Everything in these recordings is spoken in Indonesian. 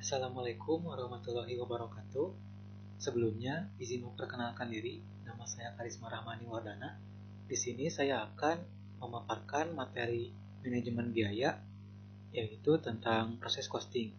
Assalamualaikum warahmatullahi wabarakatuh. Sebelumnya, izin memperkenalkan diri. Nama saya Karisma Rahmani Wardana. Di sini saya akan memaparkan materi manajemen biaya, yaitu tentang proses costing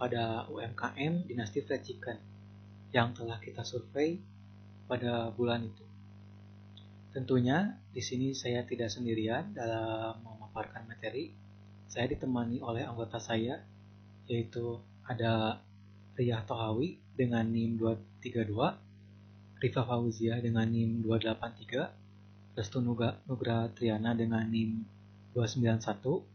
pada UMKM Dinasti Fried Chicken yang telah kita survei pada bulan itu. Tentunya, di sini saya tidak sendirian dalam memaparkan materi. Saya ditemani oleh anggota saya, yaitu ada Riyah Tohawi dengan NIM 232, Rifa Fauzia dengan NIM 283, Restu Nugra Triana dengan NIM 291,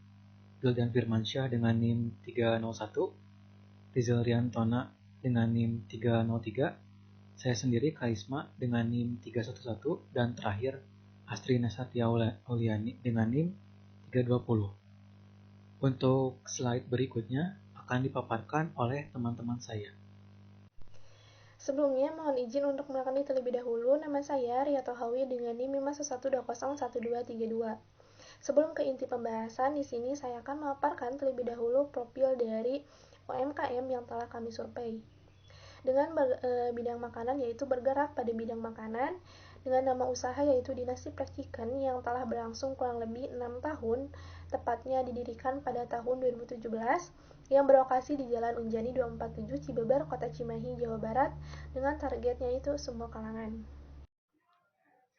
Wildan Firmansyah dengan NIM 301, Rizal Riantona dengan NIM 303, saya sendiri Karisma dengan NIM 311, dan terakhir Astri Nasatya Auliani dengan NIM 320. Untuk slide berikutnya akan dipaparkan oleh teman-teman saya. Sebelumnya, mohon izin untuk mengenalkan terlebih dahulu. Nama saya Riyah Tohawi dengan NIM 511201232. Sebelum ke inti pembahasan, di sini saya akan memaparkan terlebih dahulu profil dari UMKM yang telah kami survei. Dengan bidang makanan, yaitu bergerak pada bidang makanan, dengan nama usaha yaitu Dinasti Fried Chicken yang telah berlangsung kurang lebih 6 tahun, tepatnya didirikan pada tahun 2017, yang berlokasi di Jalan Unjani 247 Cibeber, Kota Cimahi, Jawa Barat, dengan targetnya itu semua kalangan.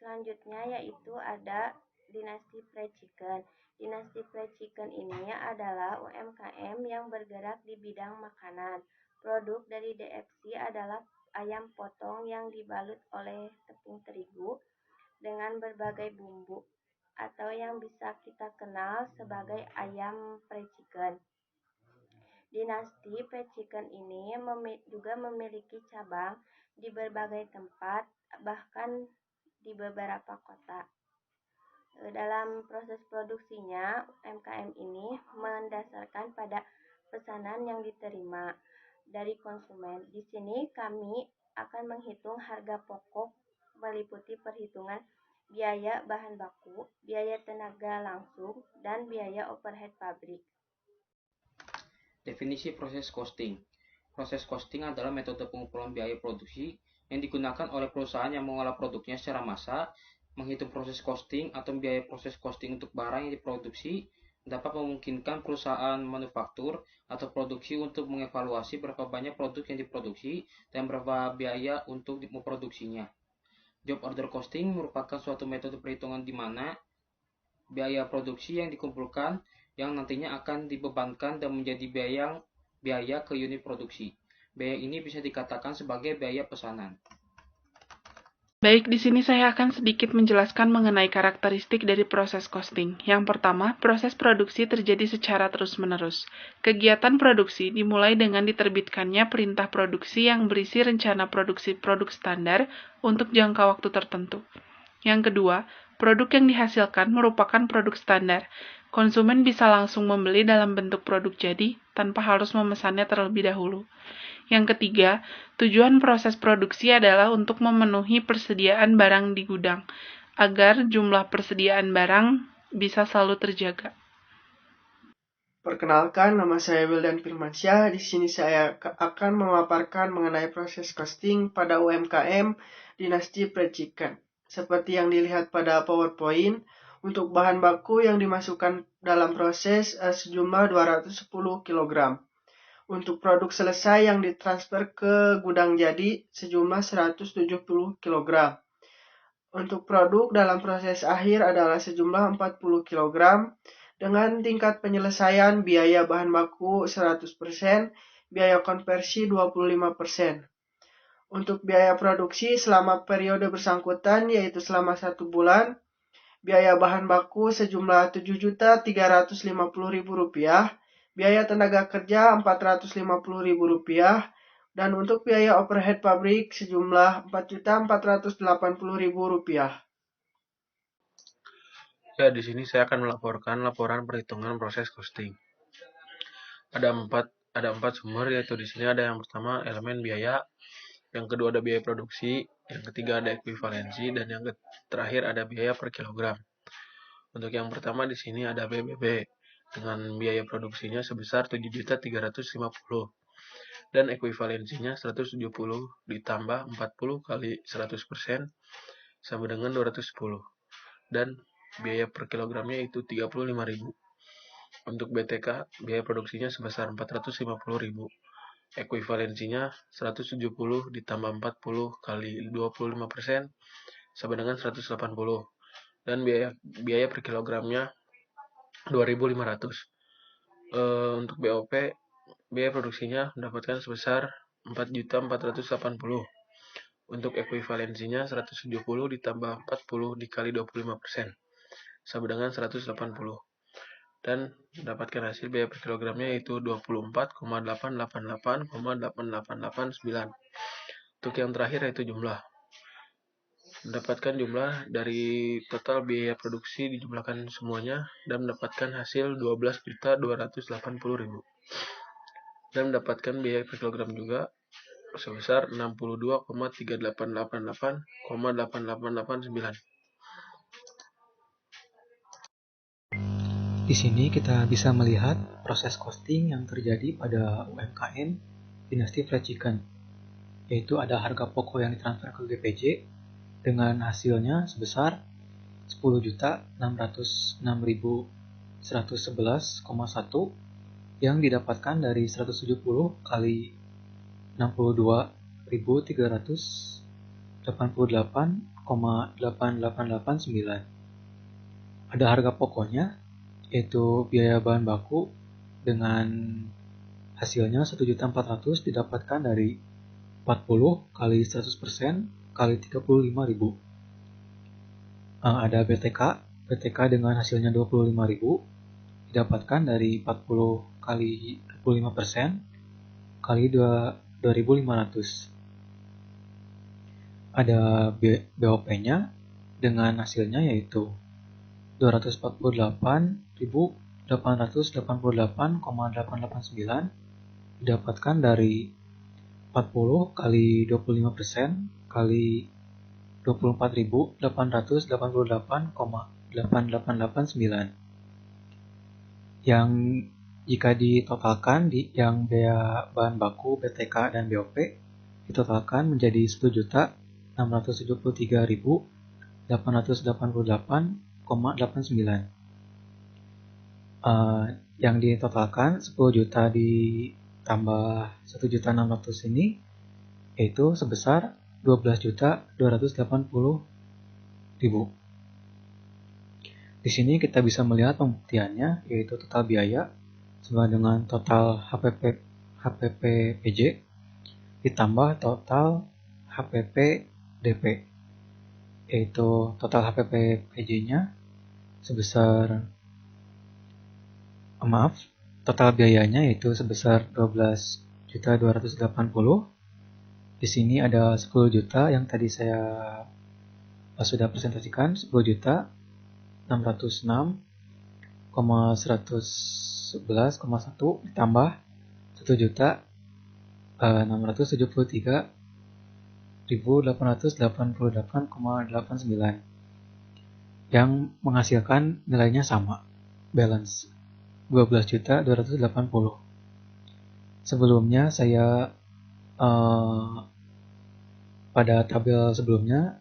Selanjutnya yaitu ada Dinasti Fried Chicken. Dinasti Fried Chicken ini adalah UMKM yang bergerak di bidang makanan. Produk dari DFC adalah ayam potong yang dibalut oleh tepung terigu dengan berbagai bumbu atau yang bisa kita kenal sebagai ayam fried chicken. Dinasti Fried Chicken ini juga memiliki cabang di berbagai tempat, bahkan di beberapa kota. Dalam proses produksinya, UMKM ini mendasarkan pada pesanan yang diterima dari konsumen. Di sini kami akan menghitung harga pokok meliputi perhitungan biaya bahan baku, biaya tenaga langsung, dan biaya overhead pabrik. Definisi proses costing. Proses costing adalah metode pengumpulan biaya produksi yang digunakan oleh perusahaan yang mengolah produknya secara massal. Menghitung proses costing atau biaya proses costing untuk barang yang diproduksi dapat memungkinkan perusahaan manufaktur atau produksi untuk mengevaluasi berapa banyak produk yang diproduksi dan berapa biaya untuk memproduksinya. Job order costing merupakan suatu metode perhitungan di mana biaya produksi yang dikumpulkan yang nantinya akan dibebankan dan menjadi biaya ke unit produksi. Biaya ini bisa dikatakan sebagai biaya pesanan. Baik, di sini saya akan sedikit menjelaskan mengenai karakteristik dari proses costing. Yang pertama, proses produksi terjadi secara terus-menerus. Kegiatan produksi dimulai dengan diterbitkannya perintah produksi yang berisi rencana produksi produk standar untuk jangka waktu tertentu. Yang kedua, produk yang dihasilkan merupakan produk standar. Konsumen bisa langsung membeli dalam bentuk produk jadi tanpa harus memesannya terlebih dahulu. Yang ketiga, tujuan proses produksi adalah untuk memenuhi persediaan barang di gudang, agar jumlah persediaan barang bisa selalu terjaga. Perkenalkan, nama saya Wildan Firmansyah. Di sini saya akan memaparkan mengenai proses costing pada UMKM Dinasti Fried Chicken. Seperti yang dilihat pada PowerPoint, untuk bahan baku yang dimasukkan dalam proses sejumlah 210 kg. Untuk produk selesai yang ditransfer ke gudang jadi sejumlah 170 kg. Untuk produk dalam proses akhir adalah sejumlah 40 kg dengan tingkat penyelesaian biaya bahan baku 100%, biaya konversi 25%. Untuk biaya produksi selama periode bersangkutan yaitu selama 1 bulan, biaya bahan baku sejumlah Rp7.350.000, biaya tenaga kerja Rp450.000, dan untuk biaya overhead pabrik sejumlah Rp4.480.000. Ya, di sini saya akan melaporkan laporan perhitungan proses costing. Ada empat sumber, yaitu di sini ada yang pertama elemen biaya, yang kedua ada biaya produksi, yang ketiga ada ekuivalensi, dan yang terakhir ada biaya per kilogram. Untuk yang pertama di sini ada BBB dengan biaya produksinya sebesar Rp7.350.000. dan ekuivalensinya 170 ditambah 40 kali 100% sama dengan 210, dan biaya per kilogramnya itu 35.000. Untuk BTK, biaya produksinya sebesar 450.000. Ekuivalensinya 170 ditambah 40 kali 25% sama dengan 180, dan biaya per kilogramnya 2.500. Untuk BOP, biaya produksinya mendapatkan sebesar 4.480. Untuk ekuivalensinya 170 ditambah 40 dikali 25% sama dengan 180, dan mendapatkan hasil biaya per kilogramnya yaitu 24,888,8889. Untuk yang terakhir yaitu jumlah. Mendapatkan jumlah dari total biaya produksi dijumlahkan semuanya dan mendapatkan hasil 12.280.000. Dan mendapatkan biaya per kilogram juga sebesar 62,3888,8889. Di sini kita bisa melihat proses costing yang terjadi pada UMKM Dinasti Fried Chicken, yaitu ada harga pokok yang ditransfer ke GPJ dengan hasilnya sebesar 10.606.111,1 yang didapatkan dari 170 kali 62.388,8889. Ada harga pokoknya yaitu biaya bahan baku dengan hasilnya 1.400.000 didapatkan dari 40 kali 100% kali 35.000. Ada BTK dengan hasilnya 25.000 didapatkan dari 40 kali 25% kali 2.500. Ada BOP-nya dengan hasilnya yaitu 248.888,889 didapatkan dari 40 kali 25% kali 24.888,8889, yang jika ditotalkan yang biaya bahan baku, BTK, dan BOP ditotalkan menjadi 1.673.888,89. Yang ditotalkan 10 juta ditambah 1.600.000 ini yaitu sebesar 12.280.000. Di sini kita bisa melihat pembuktiannya, yaitu total biaya sama dengan total HPP PJ ditambah total HPP DP, yaitu total HPP PJ-nya sebesar total biayanya yaitu sebesar 12.280. Di sini ada 10 juta yang tadi saya sudah presentasikan, 10.606,111,1 ditambah 1.673.888,89 yang menghasilkan nilainya sama, balance 12.280. Sebelumnya saya pada tabel sebelumnya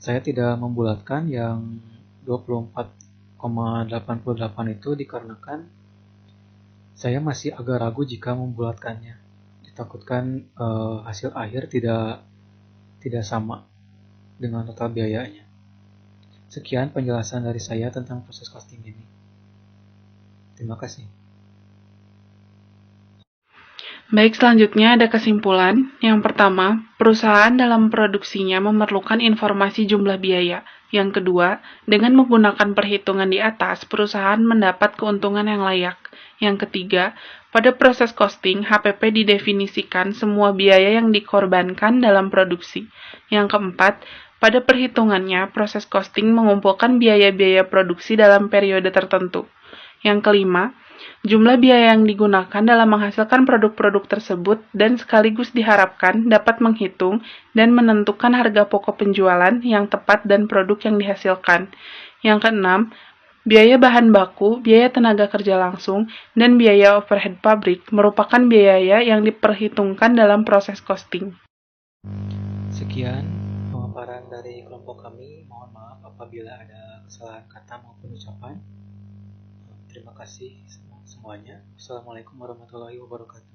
saya tidak membulatkan yang 24,88 itu dikarenakan saya masih agak ragu jika membulatkannya, ditakutkan hasil akhir tidak sama dengan total biayanya. Sekian penjelasan dari saya tentang proses costing ini. Terima kasih. Baik, selanjutnya ada kesimpulan. Yang pertama, perusahaan dalam produksinya memerlukan informasi jumlah biaya. Yang kedua, dengan menggunakan perhitungan di atas, perusahaan mendapat keuntungan yang layak. Yang ketiga, pada proses costing, HPP didefinisikan semua biaya yang dikorbankan dalam produksi. Yang keempat, pada perhitungannya, proses costing mengumpulkan biaya-biaya produksi dalam periode tertentu. Yang kelima, jumlah biaya yang digunakan dalam menghasilkan produk-produk tersebut dan sekaligus diharapkan dapat menghitung dan menentukan harga pokok penjualan yang tepat dan produk yang dihasilkan. Yang keenam, Biaya bahan baku, biaya tenaga kerja langsung, dan biaya overhead pabrik merupakan biaya yang diperhitungkan dalam proses costing. Sekian pemaparan dari kelompok kami. Mohon maaf apabila ada kesalahan kata maupun ucapan. Terima kasih semuanya. Wassalamualaikum warahmatullahi wabarakatuh.